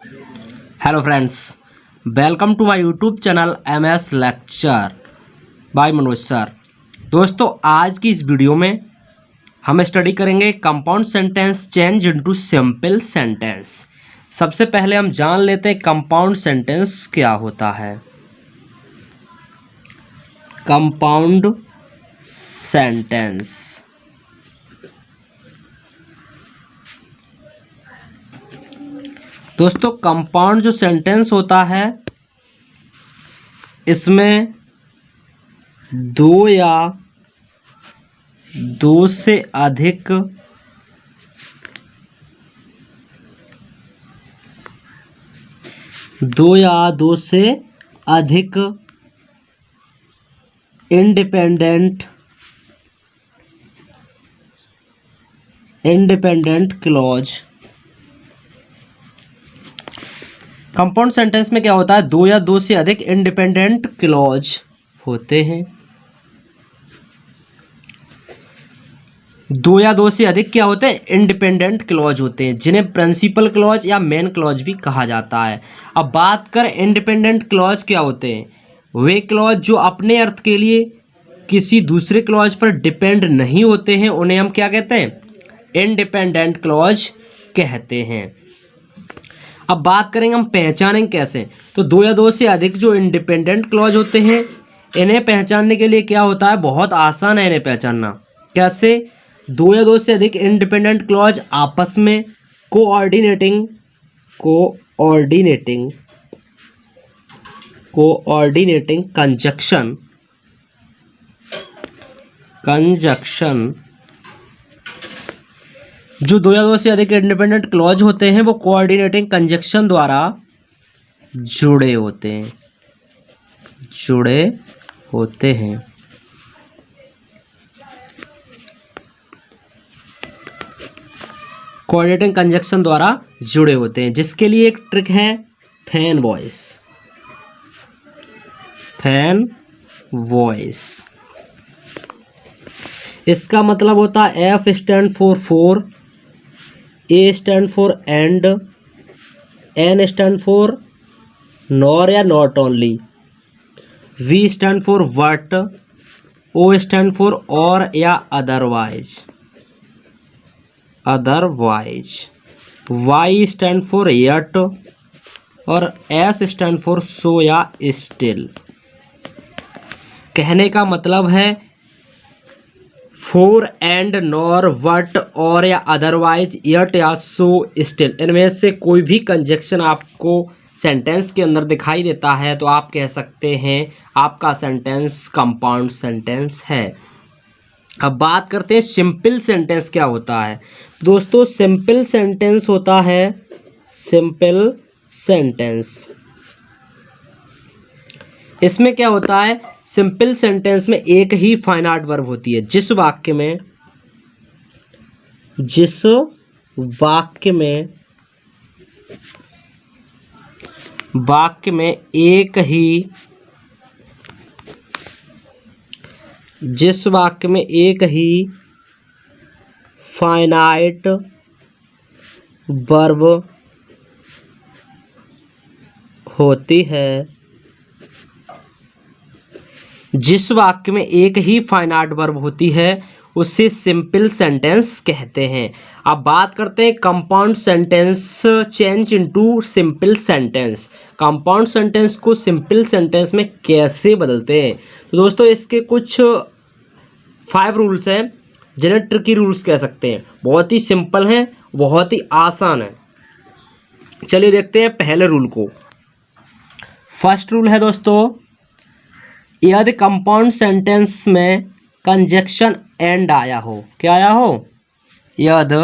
Hello friends, welcome to my YouTube channel MS lecture by Manoj sir. दोस्तों, आज की इस वीडियो में हम स्टडी करेंगे compound sentence change into simple sentence. सबसे पहले हम जान लेते हैं कंपाउंड सेंटेंस क्या होता है। कंपाउंड सेंटेंस दोस्तों, कंपाउंड जो सेंटेंस होता है इसमें दो या दो से अधिक इंडिपेंडेंट क्लॉज। कंपाउंड सेंटेंस में क्या होता है, दो या दो से अधिक इंडिपेंडेंट क्लॉज होते हैं। दो या दो से अधिक क्या होते हैं, इंडिपेंडेंट क्लॉज होते हैं, जिन्हें प्रिंसिपल क्लॉज या मेन क्लॉज भी कहा जाता है। अब बात कर इंडिपेंडेंट क्लॉज क्या होते हैं। वे क्लॉज जो अपने अर्थ के लिए किसी दूसरे क्लॉज पर डिपेंड नहीं होते हैं, उन्हें हम क्या कहते हैं, इंडिपेंडेंट क्लॉज कहते हैं। अब बात करेंगे हम पहचानेंगे कैसे। तो दो या दो से अधिक जो इंडिपेंडेंट क्लॉज होते हैं, इन्हें पहचानने के लिए क्या होता है, बहुत आसान है इन्हें पहचानना। कैसे? दो या दो से अधिक इंडिपेंडेंट क्लॉज आपस में कोऑर्डिनेटिंग कंजक्शन जो दो या दो से अधिक इंडिपेंडेंट क्लॉज होते हैं वो कोऑर्डिनेटिंग कंजक्शन द्वारा जुड़े होते हैं। कोऑर्डिनेटिंग कंजक्शन द्वारा जुड़े होते हैं, जिसके लिए एक ट्रिक है फैन वॉइस। इसका मतलब होता है F stand for for, A stand for and, N stand for nor या not only, V stand for but, O stand for or या otherwise, Y stand for yet और S स्टैंड फॉर सो या still. कहने का मतलब है for and nor what और या अदरवाइज यट या सो स्टिल, इनमें से कोई भी कंजक्शन आपको सेंटेंस के अंदर दिखाई देता है तो आप कह सकते हैं आपका सेंटेंस कंपाउंड सेंटेंस है। अब बात करते हैं सिंपल सेंटेंस क्या होता है। दोस्तों, सिंपल सेंटेंस होता है इसमें क्या होता है, सिंपल सेंटेंस में एक ही फाइनाइट वर्ब होती है। जिस वाक्य में एक ही फाइनाइट वर्ब होती है, उसे सिंपल सेंटेंस कहते हैं। अब बात करते हैं compound sentence change into simple sentence. Compound sentence को सिंपल सेंटेंस में कैसे बदलते हैं। तो दोस्तों, इसके कुछ 5 रूल्स हैं, जिन्हें ट्रिकी रूल्स कह सकते हैं। बहुत ही सिंपल हैं, बहुत ही आसान है। चलिए देखते हैं पहले रूल को। फर्स्ट रूल है दोस्तों, यदि कंपाउंड सेंटेंस में कंजक्शन एंड आया हो, क्या आया हो, यदि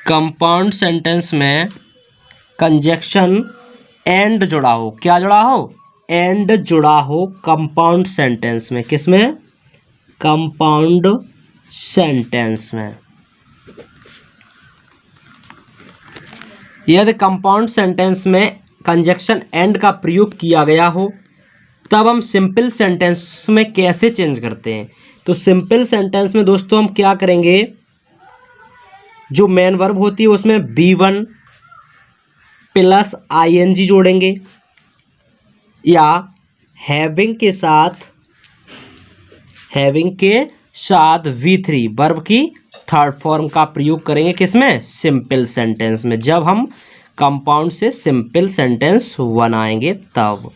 कंपाउंड सेंटेंस में कंजक्शन एंड जुड़ा हो, क्या जुड़ा हो, एंड जुड़ा हो कंपाउंड सेंटेंस में। किसमें? कंपाउंड सेंटेंस में। यदि कंपाउंड सेंटेंस में कंजक्शन एंड का प्रयोग किया गया हो, तब हम सिंपल सेंटेंस में कैसे चेंज करते हैं। तो सिंपल सेंटेंस में दोस्तों हम क्या करेंगे, जो मेन वर्ब होती है उसमें B1 प्लस आईएनजी जोड़ेंगे या हैविंग के साथ V3 वर्ब की थर्ड फॉर्म का प्रयोग करेंगे किसमें, सिंपल सेंटेंस में, जब हम कंपाउंड से सिंपल सेंटेंस बनाएंगे तब।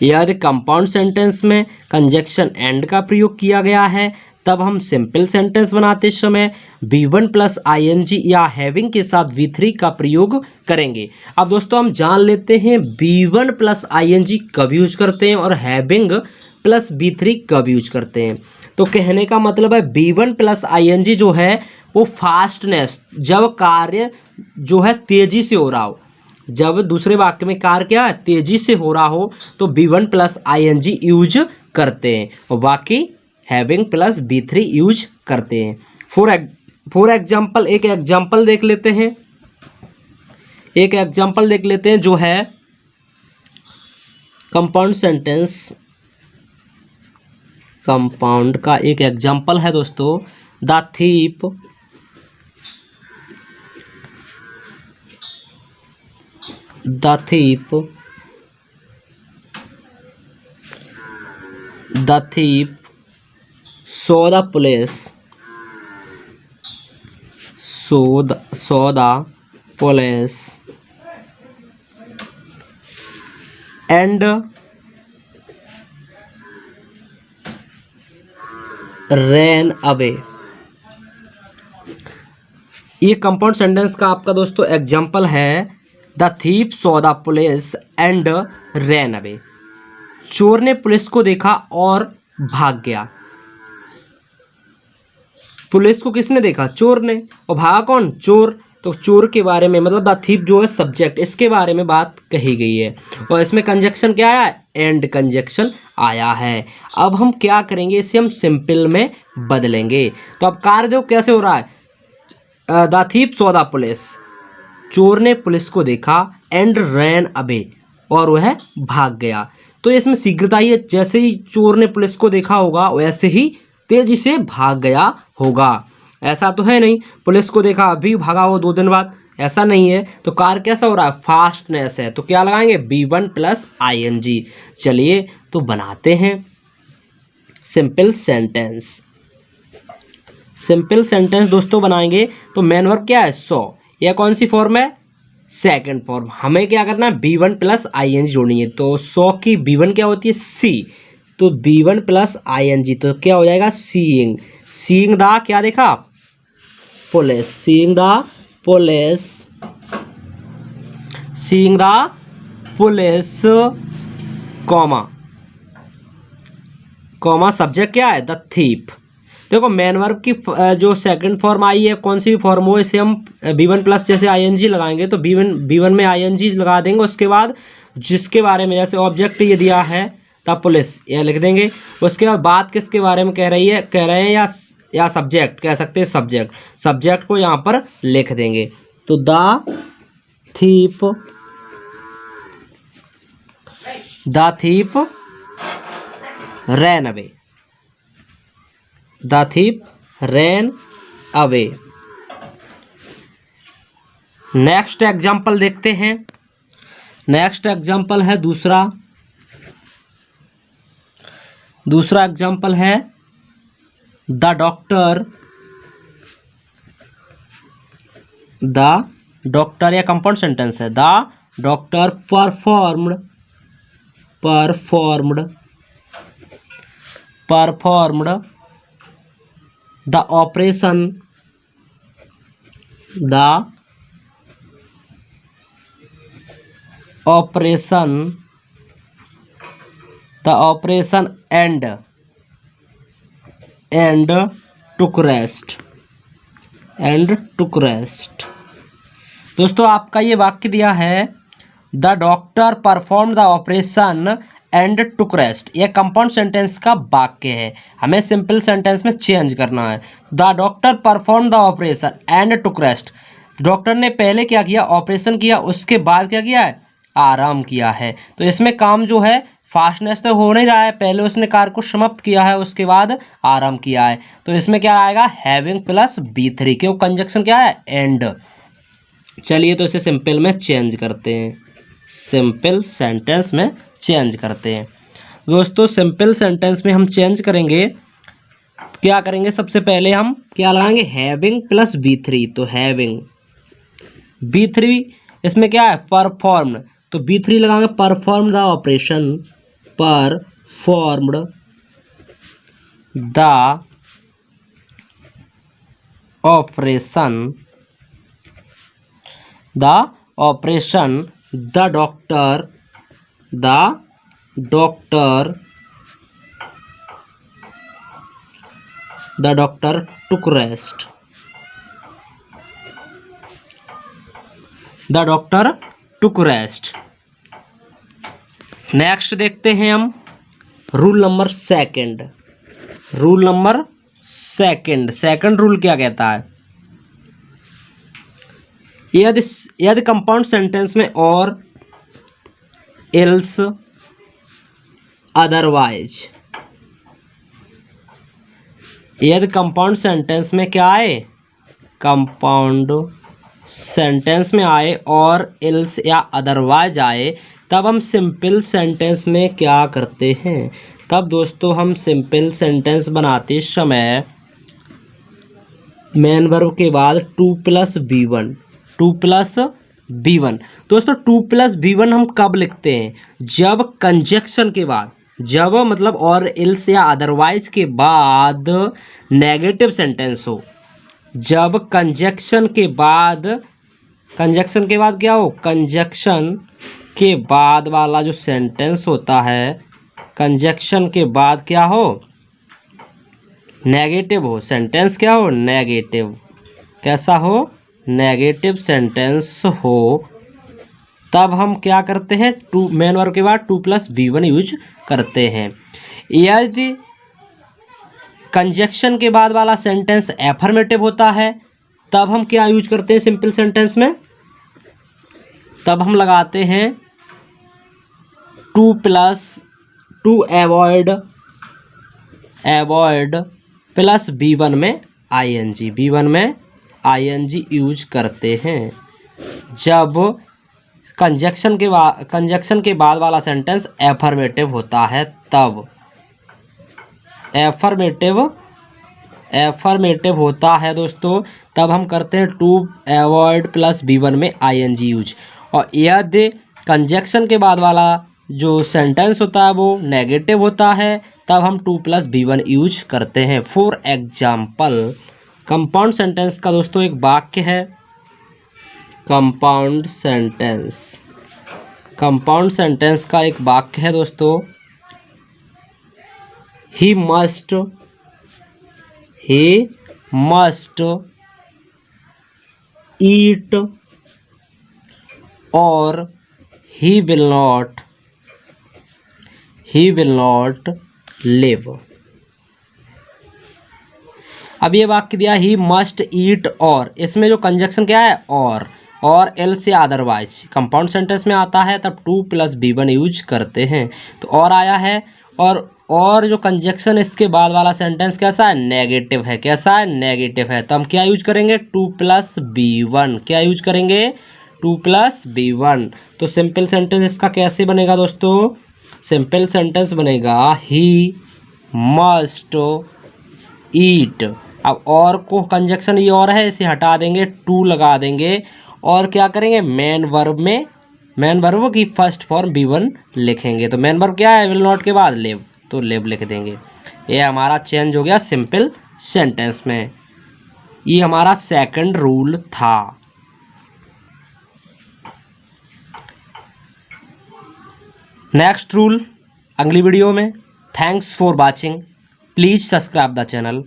यदि कंपाउंड सेंटेंस में कंजक्शन एंड का प्रयोग किया गया है तब हम सिंपल सेंटेंस बनाते समय V1 प्लस ING या हैविंग के साथ V3 का प्रयोग करेंगे। अब दोस्तों हम जान लेते हैं V1 प्लस ING कब यूज करते हैं और हैविंग प्लस V3 कब यूज करते हैं। तो कहने का मतलब है V1 प्लस ING जो है वो फास्टनेस, जब कार्य जो है तेजी से हो रहा हो, जब दूसरे वाक्य में कार्य क्या है तेजी से हो रहा हो तो V1 प्लस ING यूज करते हैं और बाकी हैविंग प्लस V3 यूज करते हैं। फॉर एग्जाम्पल एक एग्जाम्पल देख लेते हैं, जो है कंपाउंड सेंटेंस, कंपाउंड का एक एग्जाम्पल है दोस्तों, the thief saw the police and ran away। ये कंपाउंड सेंटेंस का आपका दोस्तों एग्जाम्पल है, the thief saw the police and ran away. चोर ने पुलिस को देखा और भाग गया। पुलिस को किसने देखा, चोर ने, और भागा कौन, चोर। तो चोर के बारे में मतलब द थीप जो है सब्जेक्ट, इसके बारे में बात कही गई है और इसमें कंजक्शन क्या आया, एंड कंजक्शन आया है। अब हम क्या करेंगे, इसे हम सिंपल में बदलेंगे। तो अब कार्य देखो कैसे हो रहा है, the thief saw the police, चोर ने पुलिस को देखा, एंड रैन अवे, और वह भाग गया। तो इसमें शीघ्रता ही है, जैसे ही चोर ने पुलिस को देखा होगा वैसे ही तेजी से भाग गया होगा। ऐसा तो है नहीं पुलिस को देखा अभी भागा वो 2 दिन बाद, ऐसा नहीं है। तो कार्य कैसा हो रहा है, फास्टनेस है। तो क्या लगाएंगे, V1 प्लस ING। चलिए तो बनाते हैं सिंपल सेंटेंस दोस्तों बनाएंगे। तो मेन वर्ब क्या है, सॉ, यह कौन सी फॉर्म है, सेकंड फॉर्म। हमें क्या करना है, V1 प्लस ING जोड़नी है। तो सॉ की V1 क्या होती है, सी, तो V1 प्लस ING, तो क्या हो जाएगा, सीइंग द, क्या देखा, police, seeing the police, comma subject क्या है, द थीप। देखो मेन वर्ब की जो सेकंड फॉर्म आई है, कौन सी भी फॉर्म हो, इसे हम V1 प्लस जैसे ING लगाएंगे तो V1 में ING लगा देंगे। उसके बाद जिसके बारे में, जैसे ऑब्जेक्ट ये दिया है द पुलिस, यह लिख देंगे। उसके बाद बात किसके बारे में कह रहे हैं या सब्जेक्ट कह सकते हैं, सब्जेक्ट को यहाँ पर लिख देंगे। तो the thief ran away, the thief ran away. Next example देखते हैं। नेक्स्ट एग्जाम्पल है दूसरा एग्जाम्पल है द डॉक्टर, या कंपाउंड सेंटेंस है, the doctor performed the operation and took rest. दोस्तों आपका ये वाक्य दिया है, the doctor perform the operation and took rest. यह कंपाउंड सेंटेंस का वाक्य है, हमें सिंपल सेंटेंस में चेंज करना है। The doctor perform the operation and took rest. Doctor ने पहले क्या किया, ऑपरेशन किया, उसके बाद क्या किया है, आराम किया है। तो इसमें काम जो है फास्टनेस तो हो नहीं रहा है, पहले उसने कार्य को समाप्त किया है, उसके बाद आराम किया है। तो इसमें क्या आएगा, हैविंग प्लस V3, क्यों कंजक्शन क्या है, एंड। चलिए तो इसे सिंपल में चेंज करते हैं, सिंपल सेंटेंस में चेंज करते हैं। दोस्तों सिंपल सेंटेंस में हम चेंज करेंगे, क्या करेंगे, सबसे पहले हम क्या लगाएंगे, हैविंग प्लस B3। तो हैविंग B3, इसमें क्या है, परफॉर्म्ड, तो B3 लगाएंगे, perform the operation, performed the operation, the operation, the doctor took rest, the doctor took rest. Next देखते हैं हम rule number second. Rule number second rule क्या कहता है, यदि कंपाउंड सेंटेंस में और एल्स अदरवाइज, यदि कंपाउंड सेंटेंस में क्या आए, कंपाउंड सेंटेंस में आए और एल्स या अदरवाइज आए, तब हम सिंपल सेंटेंस में क्या करते हैं, तब दोस्तों हम सिंपल सेंटेंस बनाते समय मेन वर्ब के बाद 2+B1, 2+B1। दोस्तों 2+B1 हम कब लिखते हैं, जब कंजक्शन के बाद, जब मतलब और एल्स या अदरवाइज के बाद नेगेटिव सेंटेंस हो, जब कंजक्शन के बाद क्या हो, कंजक्शन के बाद वाला जो सेंटेंस होता है, कंजक्शन के बाद क्या हो, नेगेटिव हो, सेंटेंस क्या हो, नेगेटिव, कैसा हो, नेगेटिव सेंटेंस हो, तब हम क्या करते हैं, मेन वर्ब के बाद 2+B1 यूज करते हैं। यदि कंजक्शन के बाद वाला सेंटेंस एफर्मेटिव होता है, तब हम क्या यूज करते हैं सिंपल सेंटेंस में, तब हम लगाते हैं 2 अवॉइड प्लस B1 में ING, B1 में ING यूज करते हैं। जब कंजक्शन के बाद वाला सेंटेंस एफर्मेटिव होता है, तब एफर्मेटिव होता है दोस्तों, तब हम करते हैं 2 अवॉइड प्लस B1 में ING यूज। और यदि कंजक्शन के बाद वाला जो सेंटेंस होता है वो नेगेटिव होता है, तब हम 2+B1 यूज करते हैं। फॉर एग्जाम्पल, कंपाउंड सेंटेंस का दोस्तों एक वाक्य है, कंपाउंड सेंटेंस का एक वाक्य है दोस्तों, ही मस्ट ईट और he will not live। अब ये वाक्य दिया ही मस्ट ईट, और इसमें जो कंजक्शन क्या है, और एल्स या अदरवाइज कंपाउंड सेंटेंस में आता है, तब 2+B1 यूज करते हैं। तो और आया है, और जो कंजक्शन इसके बाद वाला सेंटेंस कैसा है, नेगेटिव है, कैसा है, नेगेटिव है, तो हम क्या यूज करेंगे, 2+B1, क्या यूज करेंगे, 2+B1। तो सिंपल सेंटेंस इसका कैसे बनेगा दोस्तों, सिंपल सेंटेंस बनेगा ही मस्ट ईट। अब और को कंजक्शन ये और है, इसे हटा देंगे, 2 लगा देंगे, और क्या करेंगे, मेन वर्ब की फर्स्ट फॉर्म B1 लिखेंगे। तो मेन वर्ब क्या है, विल नॉट के बाद लिव, तो लिव लिख देंगे। ये हमारा चेंज हो गया सिंपल सेंटेंस में। ये हमारा सेकंड रूल था। नेक्स्ट रूल अगली वीडियो में। Thanks for watching, please subscribe the channel.